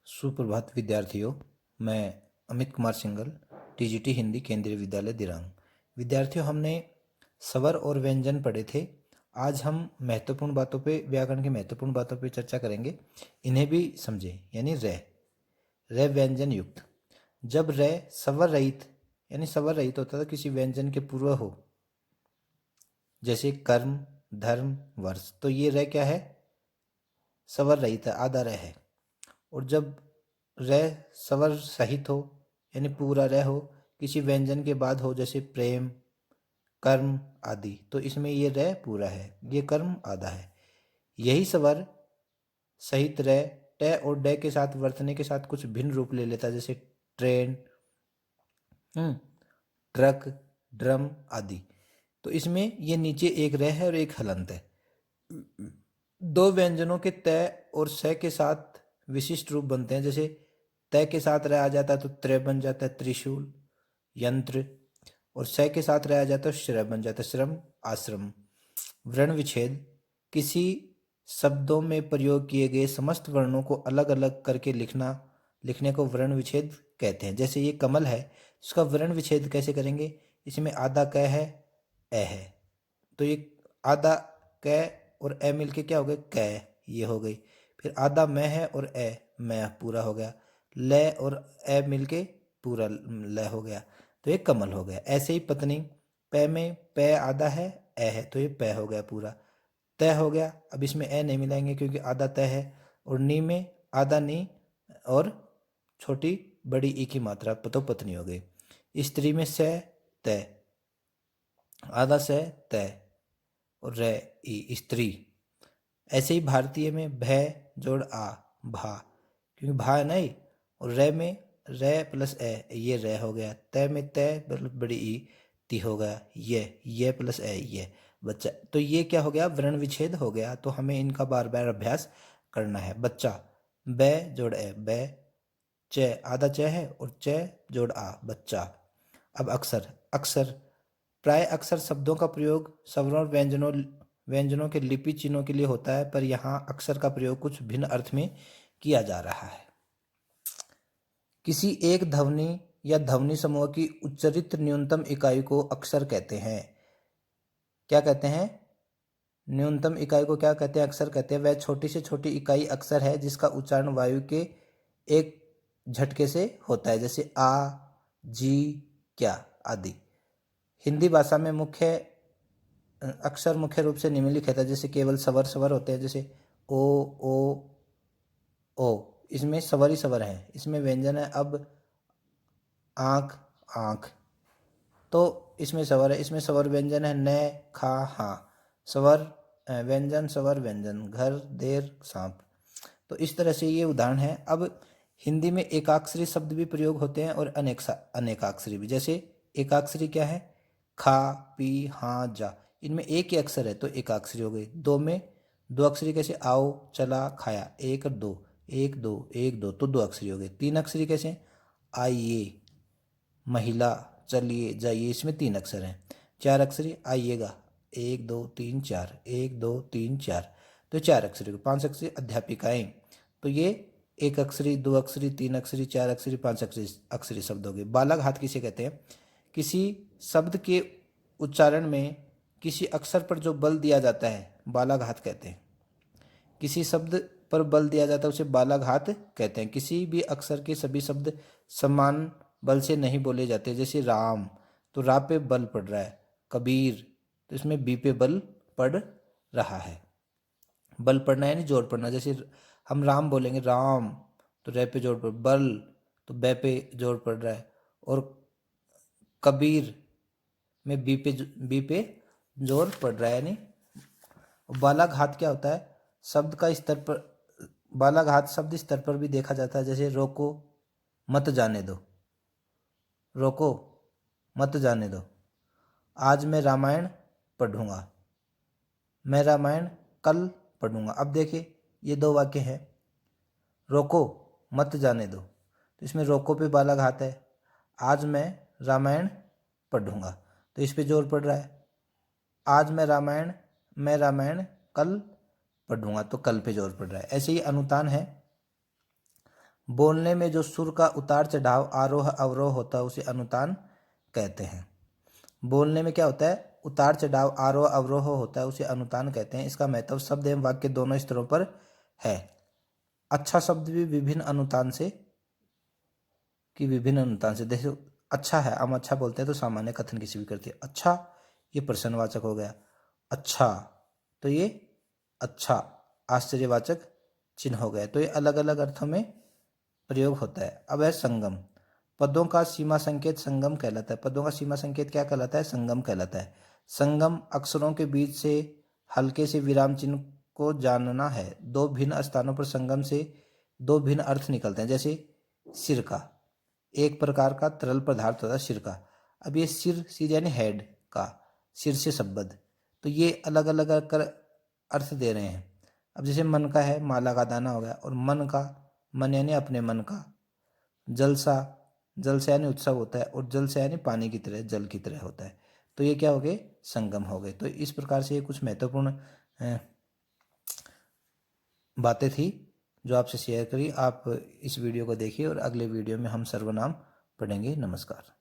सुप्रभात विद्यार्थियों। मैं अमित कुमार सिंघल, टीजीटी हिंदी केंद्रीय विद्यालय दिरांग। विद्यार्थियों, हमने स्वर और व्यंजन पढ़े थे। आज हम महत्वपूर्ण बातों पे, व्याकरण की महत्वपूर्ण बातों पे चर्चा करेंगे। इन्हें भी समझें। यानी रे व्यंजन युक्त। जब रे स्वर रहित यानी स्वर रहित होता था, किसी व्यंजन के पूर्व हो, जैसे कर्म, धर्म, वर्ष, तो ये रे क्या है? स्वर रहित है, आधा रे है। और जब रे स्वर सहित हो यानी पूरा रे हो, किसी व्यंजन के बाद हो, जैसे प्रेम, कर्म आदि, तो इसमें ये रे पूरा है, ये कर्म आधा है। यही स्वर सहित रे टे और डे के साथ वर्तने के साथ कुछ भिन्न रूप ले लेता है, जैसे ट्रेन, ट्रक, ड्रम आदि। तो इसमें ये नीचे एक रे है और एक हलंत है। दो व्यंजनों के तय और स के साथ विशिष्ट रूप बनते हैं। जैसे तय के साथ रह आ जाता है तो त्रय बन जाता है, त्रिशूल, यंत्र। और स के साथ रह आ जाता है श्रय बन जाता है, श्रम, आश्रम। वर्ण विच्छेद, किसी शब्दों में प्रयोग किए गए समस्त वर्णों को अलग अलग करके लिखने को वर्ण विच्छेद कहते हैं। जैसे ये कमल है, इसका वर्ण विच्छेद कैसे करेंगे? इसमें आधा क है, ए है, तो ये आधा क और ए मिलके क्या हो गए? कै, ये हो गई। फिर आधा मैं है और ए, मैं पूरा हो गया। ल और ए मिलके पूरा ल हो गया, तो ये कमल हो गया। ऐसे ही पत्नी, पै में पै आधा है, ए है, तो ये पै हो गया पूरा। तय हो गया। अब इसमें ए नहीं मिलाएंगे क्योंकि आधा तय है। और नी में आधा नी और छोटी बड़ी ई की मात्रा, तो पत्नी हो गई। स्त्री में से तय, आधा से तय और रे ई, स्त्री। ऐसे ही भारतीय में भय जोड़ आ, भा, क्योंकि भा है नहीं। और रे में रे प्लस ए, ये रे हो गया। तय में तय बड़ी ई, ती हो गया। ये प्लस ए, ये बच्चा। तो ये क्या हो गया? वर्ण विच्छेद हो गया। तो हमें इनका बार बार अभ्यास करना है। बच्चा, बै जोड़ ए, बै। च आधा च है और च जोड़ आ, बच्चा। अब अक्षर, अक्षर प्राय अक्सर शब्दों का प्रयोग स्वरों और व्यंजनों के लिपि चिन्हों के लिए होता है, पर यहाँ अक्षर का प्रयोग कुछ भिन्न अर्थ में किया जा रहा है। किसी एक ध्वनि या ध्वनि समूह की उच्चारित न्यूनतम इकाई को अक्षर कहते हैं। क्या कहते हैं? न्यूनतम इकाई को क्या कहते हैं? अक्षर कहते हैं। वह छोटी से छोटी इकाई अक्षर है जिसका उच्चारण वायु के एक झटके से होता है, जैसे आ, जी, क्या आदि। हिंदी भाषा में अक्षर मुख्य रूप से निम्नलिखित है, जैसे केवल स्वर स्वर होते हैं, जैसे ओ, इसमें स्वर ही स्वर है। इसमें व्यंजन है अब, आंख, आंख, तो इसमें स्वर है। इसमें स्वर व्यंजन है न, खा, हाँ। स्वर व्यंजन, स्वर व्यंजन, घर, देर, सांप। तो इस तरह से ये उदाहरण है। अब हिंदी में एकाक्षरी शब्द भी प्रयोग होते हैं और अनेकाक्षरी भी। जैसे एकाक्षरी क्या है? खा, पी, हाँ, जा। इनमें एक ही अक्षर है तो एकाक्षरी हो गई। दो में दो अक्षरी कैसे? आओ, चला, खाया, एक और दो, एक दो, एक दो, तो दो अक्षरी हो गई। तीन अक्षरी कैसे? आइए, महिला, चलिए, जाइए, इसमें तीन अक्षर हैं। चार अक्षरी, आइएगा, एक दो तीन चार, एक दो तीन चार, तो चार अक्षरी। पांच अक्षरी, अध्यापिकाएं, तो ये एक अक्षरी, दो अक्षरी, तीन अक्षरी, चार अक्षरी, पांच अक्षरी शब्द हो गए। बालक हाथ किसे कहते हैं? किसी शब्द के उच्चारण में किसी अक्षर पर जो बल दिया जाता है, बालाघात कहते हैं। किसी शब्द पर बल दिया जाता है उसे बालाघात कहते हैं। किसी भी अक्षर के सभी शब्द समान बल से नहीं बोले जाते। जैसे राम, तो रा पे बल पड़ रहा है। कबीर, तो इसमें बी पे बल पड़ रहा है। बल पड़ना यानी जोर पड़ना। जैसे हम राम बोलेंगे, राम, तो रे पे जोर पड़, बल, तो बे पे जोर पड़ रहा है। और कबीर में बी पे जोर पड़ रहा है। यानी बालाघात क्या होता है? शब्द का स्तर पर, बालाघात शब्द स्तर पर भी देखा जाता है। जैसे रोको, मत जाने दो, रोको, मत जाने दो। आज मैं रामायण पढ़ूंगा, मैं रामायण कल पढ़ूंगा। अब देखिए ये दो वाक्य हैं। रोको, मत जाने दो, तो इसमें रोको पे बालाघात है। आज मैं रामायण पढ़ूंगा, तो इस पे जोर पड़ रहा है। आज मैं रामायण कल पढ़ूंगा, तो कल पे जोर पड़ रहा है। ऐसे ही अनुतान है। बोलने में जो सुर का उतार चढ़ाव आरोह अवरोह होता है उसे अनुतान कहते हैं। बोलने में क्या होता है, उतार चढ़ाव आरोह अवरोह होता है उसे अनुतान कहते हैं। इसका महत्व शब्द एवं वाक्य दोनों स्तरों पर है। अच्छा शब्द भी विभिन्न अनुतान से देखो, अच्छा है, हम अच्छा बोलते हैं तो सामान्य कथन किसी भी करती है। अच्छा, ये प्रश्नवाचक हो गया। अच्छा, तो ये अच्छा आश्चर्यवाचक चिन्ह हो गया। तो ये अलग अलग अर्थों में प्रयोग होता है। अब है संगम। पदों का सीमा संकेत संगम कहलाता है। पदों का सीमा संकेत क्या कहलाता है, संगम कहलाता है। संगम अक्षरों के बीच से हल्के से विराम चिन्ह को जानना है। दो भिन्न स्थानों पर संगम से दो भिन्न अर्थ निकलते हैं। जैसे सिरका, एक प्रकार का तरल पदार्थ होता है सिरका। अब ये सिर यानी हेड का, सिर से शब्द, तो ये अलग अलग कर अर्थ दे रहे हैं। अब जैसे मन का है, माला का दाना हो गया, और मन का, मन यानी अपने मन का। जलसा, जल से यानी उत्सव होता है, और जल से यानी पानी की तरह, जल की तरह होता है। तो ये क्या हो गए, संगम हो गए। तो इस प्रकार से ये कुछ महत्वपूर्ण बातें थी जो आपसे शेयर करी। आप इस वीडियो को देखिए और अगले वीडियो में हम सर्वनाम पढ़ेंगे। नमस्कार।